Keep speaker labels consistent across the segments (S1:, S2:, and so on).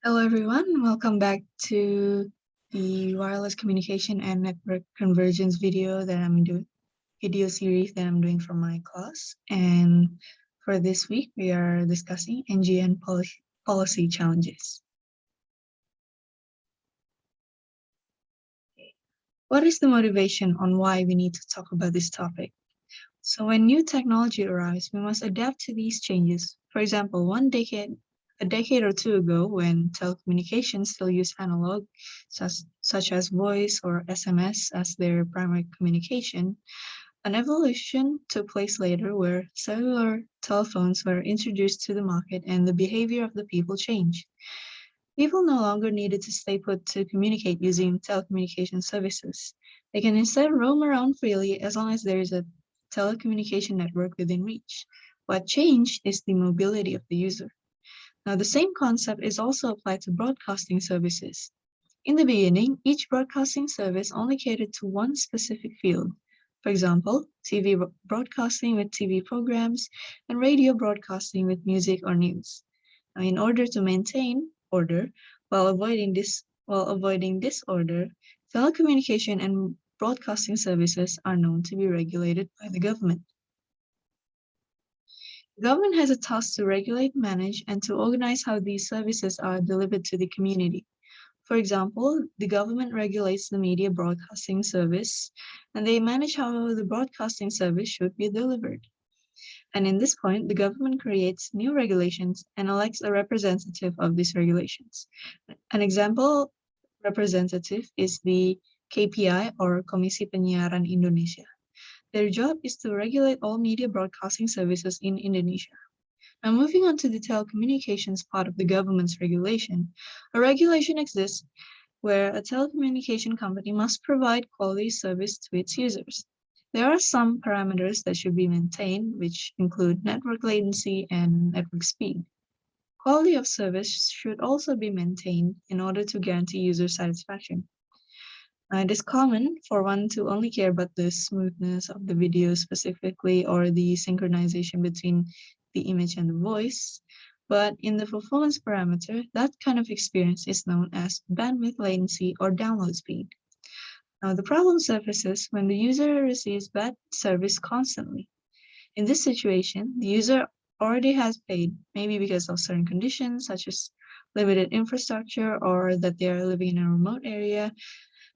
S1: Hello everyone, welcome back to the wireless communication and network convergence video series that I'm doing for my class. And for this week, we are discussing NGN policy challenges. What is the motivation on why we need to talk about this topic? So when new technology arrives, we must adapt to these changes. For example, a decade or two ago, when telecommunications still used analog, such as voice or SMS as their primary communication, an evolution took place later where cellular telephones were introduced to the market and the behavior of the people changed. People no longer needed to stay put to communicate using telecommunication services. They can instead roam around freely as long as there is a telecommunication network within reach. What changed is the mobility of the user. Now, the same concept is also applied to broadcasting services. In the beginning, each broadcasting service only catered to one specific field. For example, TV broadcasting with TV programs and radio broadcasting with music or news. Now, in order to maintain order while avoiding disorder, telecommunication and broadcasting services are known to be regulated by the government. The government has a task to regulate, manage, and to organize how these services are delivered to the community. For example, the government regulates the media broadcasting service, and they manage how the broadcasting service should be delivered. And in this point, the government creates new regulations and elects a representative of these regulations. An example representative is the KPI or Komisi Penyiaran Indonesia. Their job is to regulate all media broadcasting services in Indonesia. Now, moving on to the telecommunications part of the government's regulation, a regulation exists where a telecommunication company must provide quality service to its users. There are some parameters that should be maintained, which include network latency and network speed. Quality of service should also be maintained in order to guarantee user satisfaction. It is common for one to only care about the smoothness of the video specifically or the synchronization between the image and the voice, but in the performance parameter, that kind of experience is known as bandwidth latency or download speed. Now, the problem surfaces when the user receives bad service constantly. In this situation, the user already has paid, maybe because of certain conditions such as limited infrastructure or that they are living in a remote area.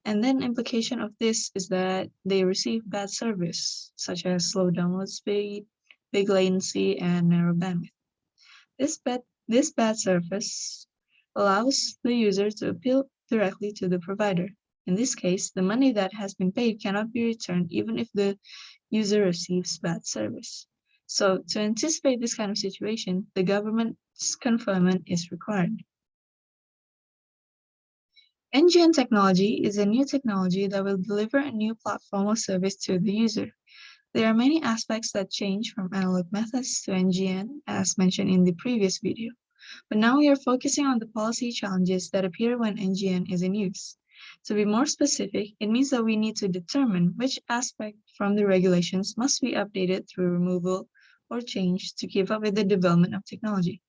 S1: And then implication of this is that they receive bad service, such as slow download speed, big latency, and narrow bandwidth. This bad service allows the user to appeal directly to the provider. In this case, the money that has been paid cannot be returned even if the user receives bad service. So to anticipate this kind of situation, the government's conferment is required. NGN technology is a new technology that will deliver a new platform of service to the user. There are many aspects that change from analog methods to NGN, as mentioned in the previous video. But now we are focusing on the policy challenges that appear when NGN is in use. To be more specific, it means that we need to determine which aspect from the regulations must be updated through removal or change to keep up with the development of technology.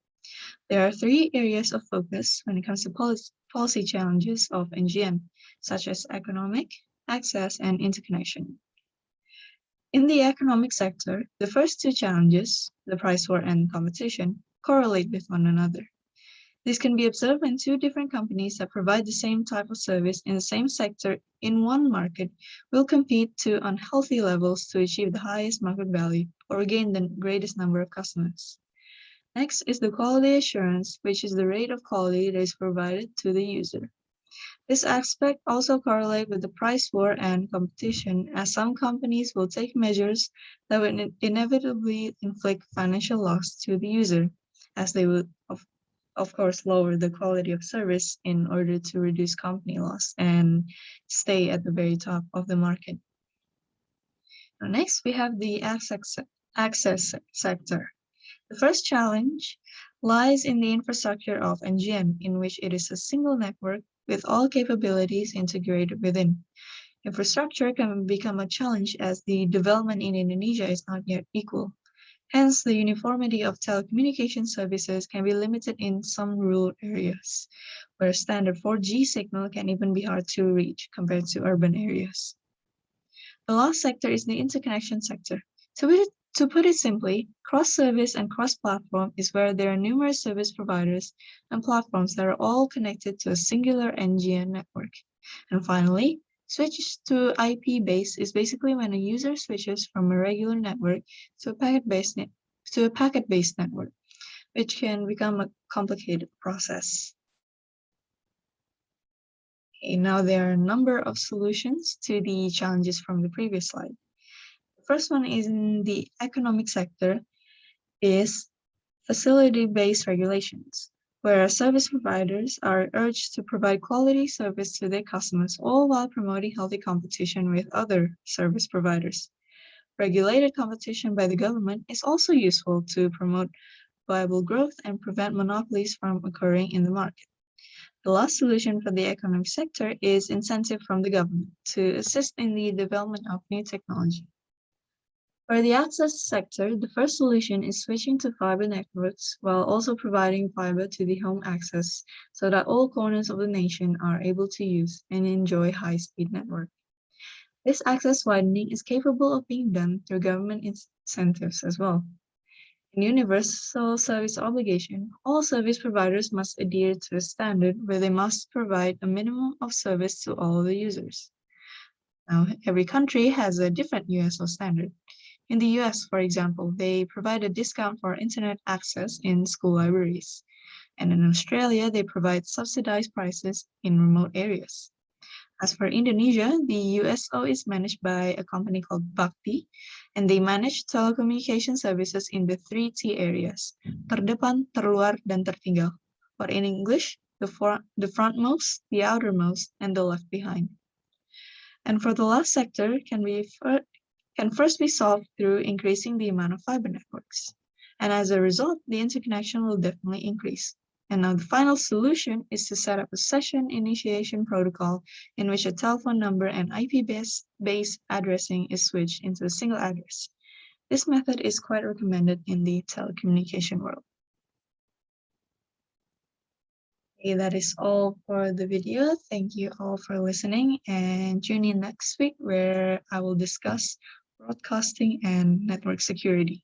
S1: There are three areas of focus when it comes to policy challenges of NGN, such as economic, access, and interconnection. In the economic sector, the first two challenges, the price war and competition, correlate with one another. This can be observed when two different companies that provide the same type of service in the same sector in one market will compete to unhealthy levels to achieve the highest market value or gain the greatest number of customers. Next is the quality assurance, which is the rate of quality that is provided to the user. This aspect also correlates with the price war and competition, as some companies will take measures that will inevitably inflict financial loss to the user, as they will, of course, lower the quality of service in order to reduce company loss and stay at the very top of the market. Now, next, we have the access sector. The first challenge lies in the infrastructure of NGN, in which it is a single network with all capabilities integrated within. Infrastructure can become a challenge as the development in Indonesia is not yet equal. Hence, the uniformity of telecommunication services can be limited in some rural areas, where standard 4G signal can even be hard to reach compared to urban areas. The last sector is the interconnection sector. To put it simply, cross-service and cross-platform is where there are numerous service providers and platforms that are all connected to a singular NGN network. And finally, switch to IP base is basically when a user switches from a regular network to a packet-based network, which can become a complicated process. Okay, now there are a number of solutions to the challenges from the previous slide. The first one is in the economic sector is facility-based regulations, where service providers are urged to provide quality service to their customers, all while promoting healthy competition with other service providers. Regulated competition by the government is also useful to promote viable growth and prevent monopolies from occurring in the market. The last solution for the economic sector is incentive from the government to assist in the development of new technology. For the access sector, the first solution is switching to fiber networks while also providing fiber to the home access so that all corners of the nation are able to use and enjoy high-speed network. This access widening is capable of being done through government incentives as well. In universal service obligation, all service providers must adhere to a standard where they must provide a minimum of service to all the users. Now, every country has a different USO standard. In the US, for example, they provide a discount for internet access in school libraries. And in Australia, they provide subsidized prices in remote areas. As for Indonesia, the USO is managed by a company called Bakti, and they manage telecommunication services in the 3T areas, terdepan, terluar, dan tertinggal, or in English, the frontmost, the outermost, and the left behind. And for the last sector, can first be solved through increasing the amount of fiber networks. And as a result, the interconnection will definitely increase. And now the final solution is to set up a session initiation protocol in which a telephone number and IP-based addressing is switched into a single address. This method is quite recommended in the telecommunication world. Okay, that is all for the video. Thank you all for listening, and tune in next week where I will discuss broadcasting and network security.